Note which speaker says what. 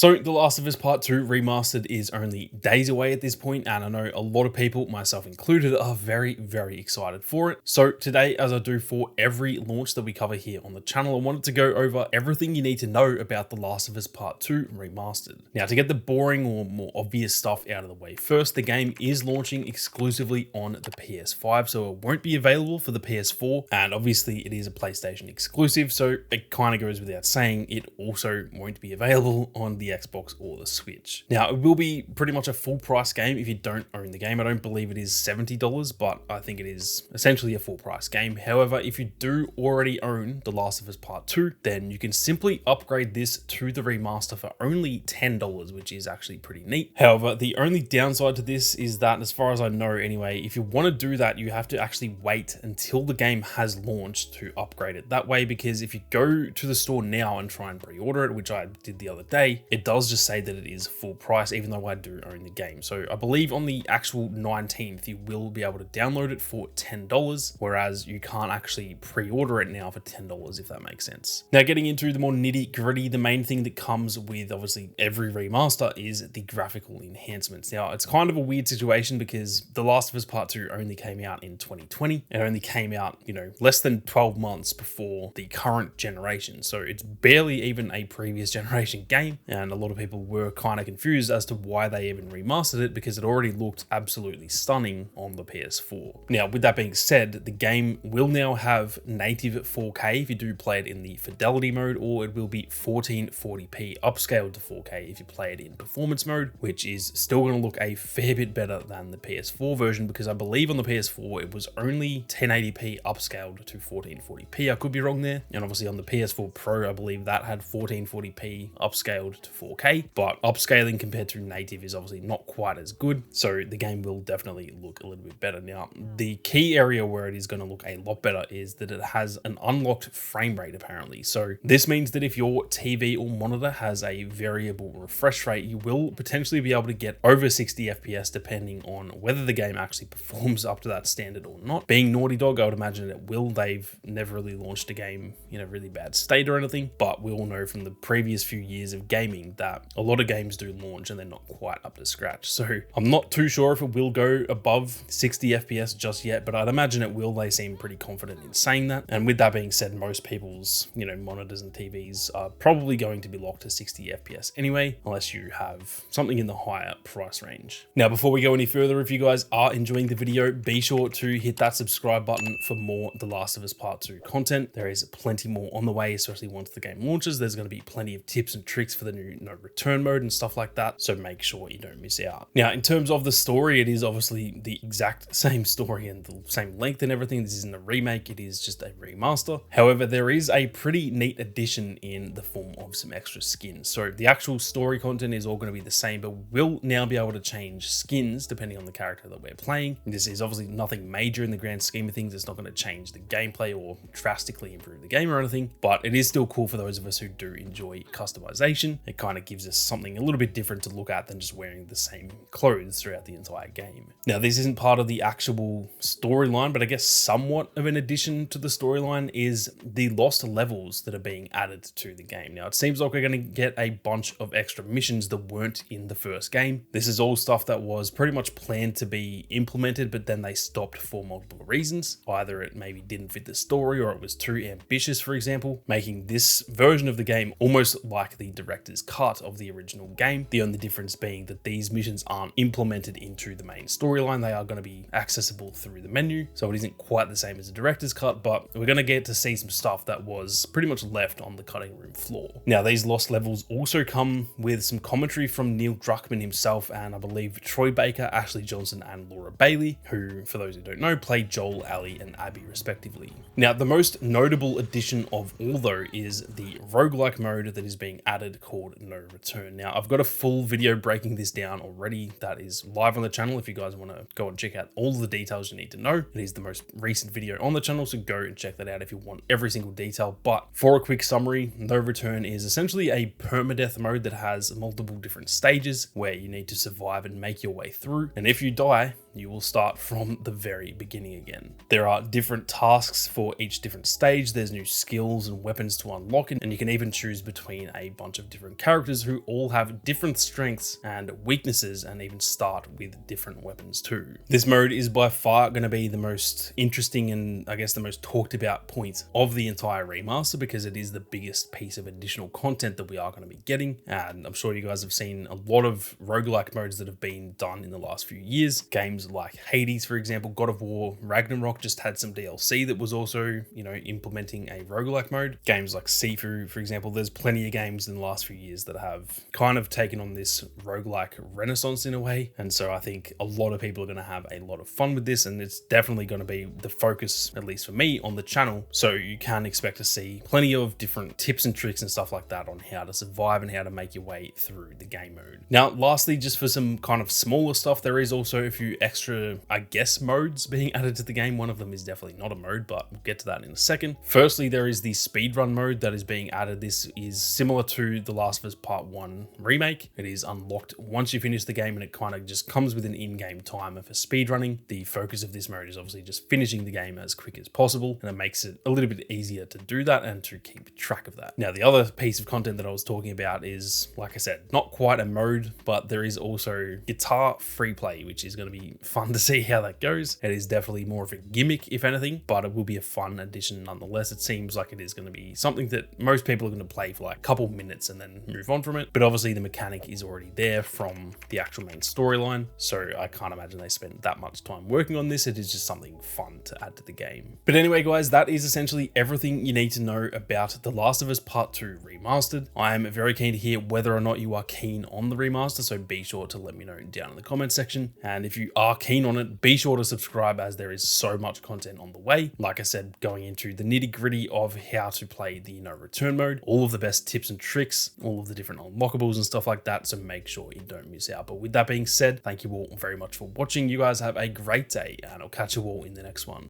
Speaker 1: So The Last of Us Part 2 Remastered is only days away at this point, and I know a lot of people, myself included, are very, very excited for it. So today, as I do for every launch that we cover here on the channel, I wanted to go over everything you need to know about The Last of Us Part 2 Remastered. Now, to get the boring or more obvious stuff out of the way first, the game is launching exclusively on the PS5, so it won't be available for the PS4, and obviously it is a PlayStation exclusive, so it kind of goes without saying it also won't be available on the Xbox or the Switch. Now, it will be pretty much a full price game if you don't own the game. I don't believe it is $70, but I think it is essentially a full price game. However, if you do already own The Last of Us Part 2, then you can simply upgrade this to the remaster for only $10, which is actually pretty neat. However, the only downside to this is that, as far as I know anyway, if you want to do that, you have to actually wait until the game has launched to upgrade it that way, because if you go to the store now and try and pre-order it, which I did the other day, it does just say that it is full price, even though I do own the game. So I believe on the actual 19th, you will be able to download it for $10, whereas you can't actually pre-order it now for $10, if that makes sense. Now, getting into the more nitty gritty, the main thing that comes with obviously every remaster is the graphical enhancements. Now, it's kind of a weird situation because The Last of Us Part 2 only came out in 2020. It only came out, less than 12 months before the current generation. So it's barely even a previous generation game. And a lot of people were kind of confused as to why they even remastered it, because it already looked absolutely stunning on the PS4. Now, with that being said, the game will now have native 4K if you do play it in the fidelity mode, or it will be 1440p upscaled to 4K if you play it in performance mode, which is still going to look a fair bit better than the PS4 version, because I believe on the PS4 it was only 1080p upscaled to 1440p. I could be wrong there. And obviously on the PS4 Pro, I believe that had 1440p upscaled to 4K, but upscaling compared to native is obviously not quite as good. So the game will definitely look a little bit better. Now, the key area where it is going to look a lot better is that it has an unlocked frame rate apparently. So this means that if your TV or monitor has a variable refresh rate, you will potentially be able to get over 60 FPS depending on whether the game actually performs up to that standard or not. Being Naughty Dog, I would imagine it will. They've never really launched a game in a really bad state or anything, but we all know from the previous few years of gaming that a lot of games do launch and they're not quite up to scratch. So I'm not too sure if it will go above 60 FPS just yet, but I'd imagine it will. They seem pretty confident in saying that. And with that being said, most people's, monitors and TVs are probably going to be locked to 60 FPS anyway, unless you have something in the higher price range. Now, before we go any further, if you guys are enjoying the video, be sure to hit that subscribe button for more The Last of Us Part 2 content. There is plenty more on the way, especially once the game launches. There's going to be plenty of tips and tricks for the new no return mode and stuff like that, so make sure you don't miss out. Now, in terms of the story, it is obviously the exact same story and the same length and everything. This isn't a remake, it is just a remaster. However, there is a pretty neat addition in the form of some extra skins. So the actual story content is all going to be the same, but we'll now be able to change skins depending on the character that we're playing. This is obviously nothing major in the grand scheme of things. It's not going to change the gameplay or drastically improve the game or anything, but it is still cool for those of us who do enjoy customization. It kind of gives us something a little bit different to look at than just wearing the same clothes throughout the entire game. Now, this isn't part of the actual storyline, but I guess somewhat of an addition to the storyline is the lost levels that are being added to the game. Now, it seems like we're going to get a bunch of extra missions that weren't in the first game. This is all stuff that was pretty much planned to be implemented, but then they stopped for multiple reasons. Either it maybe didn't fit the story, or it was too ambitious, for example, making this version of the game almost like the director's cut of the original game. The only difference being that these missions aren't implemented into the main storyline. They are going to be accessible through the menu, so it isn't quite the same as a director's cut, but we're going to get to see some stuff that was pretty much left on the cutting room floor. Now, these lost levels also come with some commentary from Neil Druckmann himself, and I believe Troy Baker, Ashley Johnson, and Laura Bailey, who, for those who don't know, played Joel, Ellie, and Abby respectively. Now, the most notable addition of all, though, is the roguelike mode that is being added called No Return. Now, I've got a full video breaking this down already that is live on the channel if you guys want to go and check out all the details you need to know. It is the most recent video on the channel, so go and check that out if you want every single detail. But for a quick summary, No Return is essentially a permadeath mode that has multiple different stages where you need to survive and make your way through. And if you die, you will start from the very beginning again. There are different tasks for each different stage, there's new skills and weapons to unlock, and you can even choose between a bunch of different characters who all have different strengths and weaknesses, and even start with different weapons too. This mode is by far going to be the most interesting and I guess the most talked about point of the entire remaster, because it is the biggest piece of additional content that we are going to be getting. And I'm sure you guys have seen a lot of roguelike modes that have been done in the last few years. Games like Hades, for example, God of War Ragnarok just had some DLC that was also, you know, implementing a roguelike mode. Games like Sifu, for example, there's plenty of games in the last few years that have kind of taken on this roguelike renaissance in a way. And so I think a lot of people are going to have a lot of fun with this, and it's definitely going to be the focus, at least for me, on the channel. So you can expect to see plenty of different tips and tricks and stuff like that on how to survive and how to make your way through the game mode. Now, lastly, just for some kind of smaller stuff, there is also a few extra, I guess, modes being added to the game. One of them is definitely not a mode, but we'll get to that in a second. Firstly, there is the speedrun mode that is being added. This is similar to The Last of Us Part 1 remake. It is unlocked once you finish the game, and it kind of just comes with an in-game timer for speedrunning. The focus of this mode is obviously just finishing the game as quick as possible, and it makes it a little bit easier to do that and to keep track of that. Now, the other piece of content that I was talking about is, like I said, not quite a mode, but there is also guitar free play, which is going to be fun to see how that goes. It is definitely more of a gimmick, if anything, but it will be a fun addition nonetheless. It seems like it is going to be something that most people are going to play for like a couple minutes and then move on from it. But obviously the mechanic is already there from the actual main storyline, so I can't imagine they spent that much time working on this. It is just something fun to add to the game. But anyway, guys, that is essentially everything you need to know about The Last of Us Part 2 Remastered. I am very keen to hear whether or not you are keen on the remaster, so be sure to let me know down in the comment section. And if you are keen on it, be sure to subscribe, as there is so much content on the way. Like I said, going into the nitty-gritty of how to play the no return mode, all of the best tips and tricks, all of the different unlockables and stuff like that, so make sure you don't miss out. But with that being said, thank you all very much for watching. You guys have a great day, and I'll catch you all in the next one.